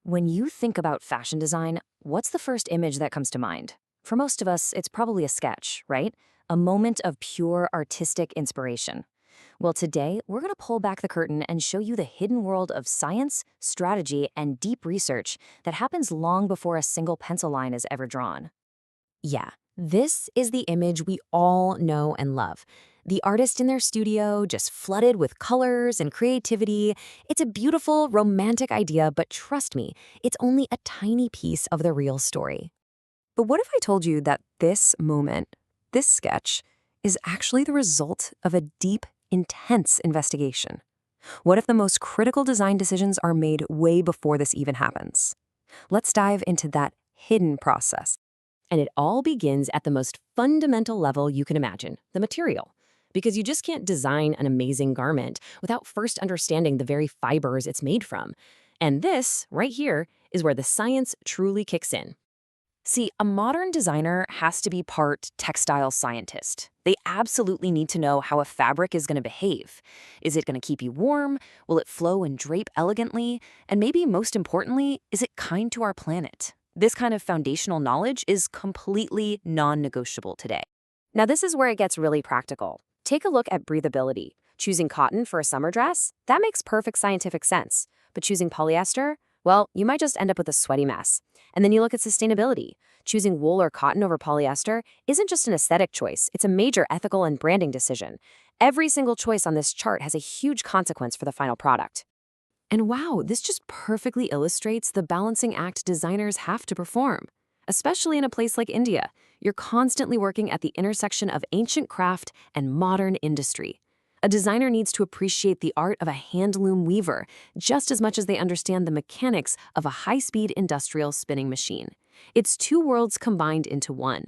When you think about fashion design, what's the first image that comes to mind? For most of us, it's probably a sketch, right? A moment of pure artistic inspiration. Well, today, we're going to pull back the curtain and show you the hidden world of science, strategy, and deep research that happens long before a single pencil line is ever drawn. Yeah, this is the image we all know and love. The artist in their studio, just flooded with colors and creativity. It's a beautiful, romantic idea, but trust me, it's only a tiny piece of the real story. But what if I told you that this moment, this sketch, is actually the result of a deep, intense investigation? What if the most critical design decisions are made way before this even happens? Let's dive into that hidden process. And it all begins at the most fundamental level you can imagine, the material. Because you just can't design an amazing garment without first understanding the very fibers it's made from. And this, right here, is where the science truly kicks in. See, a modern designer has to be part textile scientist. They absolutely need to know how a fabric is going to behave. Is it going to keep you warm? Will it flow and drape elegantly? And maybe most importantly, is it kind to our planet? This kind of foundational knowledge is completely non-negotiable today. Now, this is where it gets really practical. Take a look at breathability. Choosing cotton for a summer dress? That makes perfect scientific sense. But choosing polyester? Well, you might just end up with a sweaty mess. And then you look at sustainability. Choosing wool or cotton over polyester isn't just an aesthetic choice, it's a major ethical and branding decision. Every single choice on this chart has a huge consequence for the final product. And wow, this just perfectly illustrates the balancing act designers have to perform. Especially in a place like India, you're constantly working at the intersection of ancient craft and modern industry. A designer needs to appreciate the art of a handloom weaver just as much as they understand the mechanics of a high-speed industrial spinning machine. It's two worlds combined into one.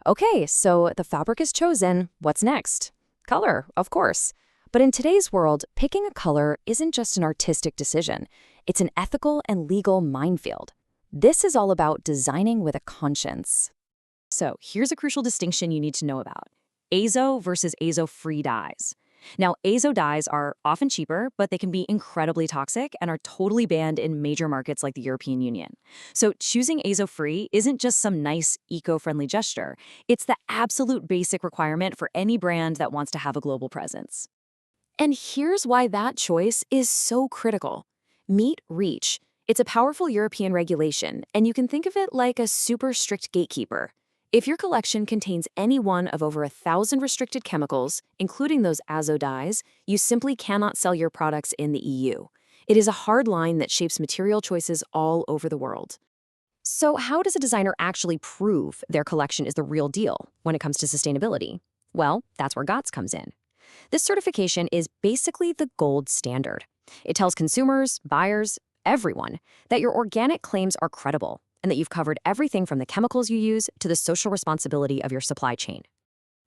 Okay, so the fabric is chosen. What's next? Color, of course. But in today's world, picking a color isn't just an artistic decision. It's an ethical and legal minefield. This is all about designing with a conscience. So here's a crucial distinction you need to know about. Azo versus azo-free dyes. Now, azo dyes are often cheaper, but they can be incredibly toxic and are totally banned in major markets like the European Union. So choosing azo-free isn't just some nice eco-friendly gesture. It's the absolute basic requirement for any brand that wants to have a global presence. And here's why that choice is so critical. Meet REACH. It's a powerful European regulation, and you can think of it like a super strict gatekeeper. If your collection contains any one of over 1,000 restricted chemicals, including those azo dyes, you simply cannot sell your products in the EU. It is a hard line that shapes material choices all over the world. So how does a designer actually prove their collection is the real deal when it comes to sustainability? Well, that's where GOTS comes in. This certification is basically the gold standard. It tells consumers, buyers, everyone that your organic claims are credible and that you've covered everything from the chemicals you use to the social responsibility of your supply chain.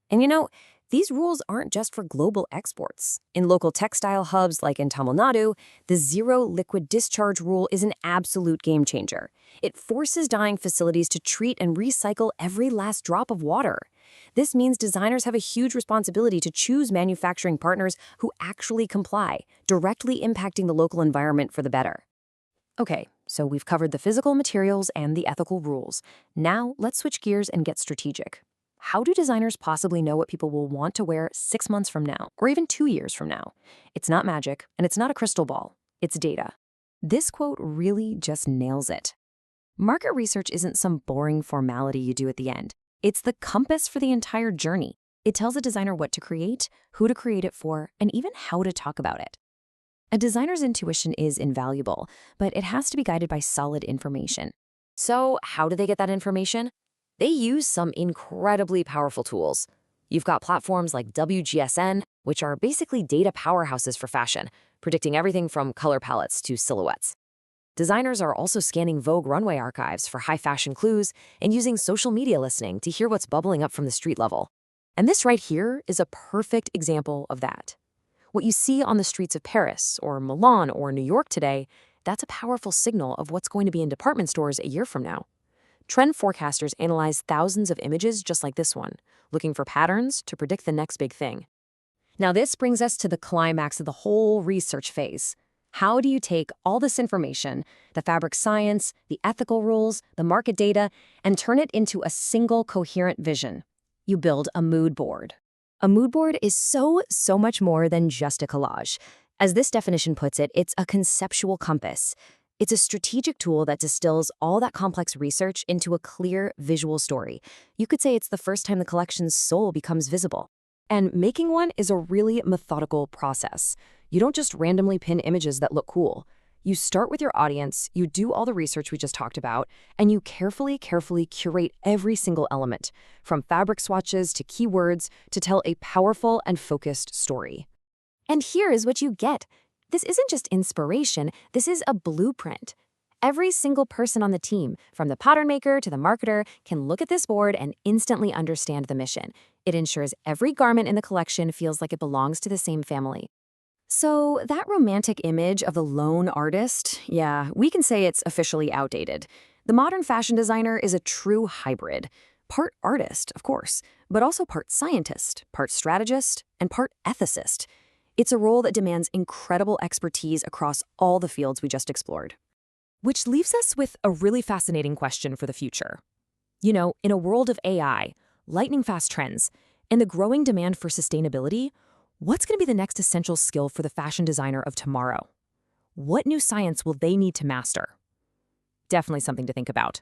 And you know, these rules aren't just for global exports. In local textile hubs like in Tamil Nadu, the zero liquid discharge rule is an absolute game changer. It forces dyeing facilities to treat and recycle every last drop of water. This means designers have a huge responsibility to choose manufacturing partners who actually comply, directly impacting the local environment for the better. Okay, so we've covered the physical materials and the ethical rules. Now, let's switch gears and get strategic. How do designers possibly know what people will want to wear 6 months from now, or even 2 years from now? It's not magic, and it's not a crystal ball. It's data. This quote really just nails it. Market research isn't some boring formality you do at the end. It's the compass for the entire journey. It tells a designer what to create, who to create it for, and even how to talk about it. A designer's intuition is invaluable, but it has to be guided by solid information. So how do they get that information? They use some incredibly powerful tools. You've got platforms like WGSN, which are basically data powerhouses for fashion, predicting everything from color palettes to silhouettes. Designers are also scanning Vogue runway archives for high fashion clues and using social media listening to hear what's bubbling up from the street level. And this right here is a perfect example of that. What you see on the streets of Paris or Milan or New York today, that's a powerful signal of what's going to be in department stores a year from now. Trend forecasters analyze thousands of images just like this one, looking for patterns to predict the next big thing. Now this brings us to the climax of the whole research phase. How do you take all this information, the fabric science, the ethical rules, the market data, and turn it into a single coherent vision? You build a mood board. A mood board is so much more than just a collage. As this definition puts it, it's a conceptual compass. It's a strategic tool that distills all that complex research into a clear visual story. You could say it's the first time the collection's soul becomes visible. And making one is a really methodical process. You don't just randomly pin images that look cool. You start with your audience, you do all the research we just talked about, and you carefully curate every single element, from fabric swatches to keywords, to tell a powerful and focused story. And here is what you get. This isn't just inspiration, this is a blueprint. Every single person on the team, from the pattern maker to the marketer, can look at this board and instantly understand the mission. It ensures every garment in the collection feels like it belongs to the same family. So that romantic image of the lone artist, yeah, we can say it's officially outdated. The modern fashion designer is a true hybrid. Part artist, of course, but also part scientist, part strategist, and part ethicist. It's a role that demands incredible expertise across all the fields we just explored. Which leaves us with a really fascinating question for the future. You know, in a world of AI, lightning-fast trends, and the growing demand for sustainability, what's going to be the next essential skill for the fashion designer of tomorrow? What new science will they need to master? Definitely something to think about.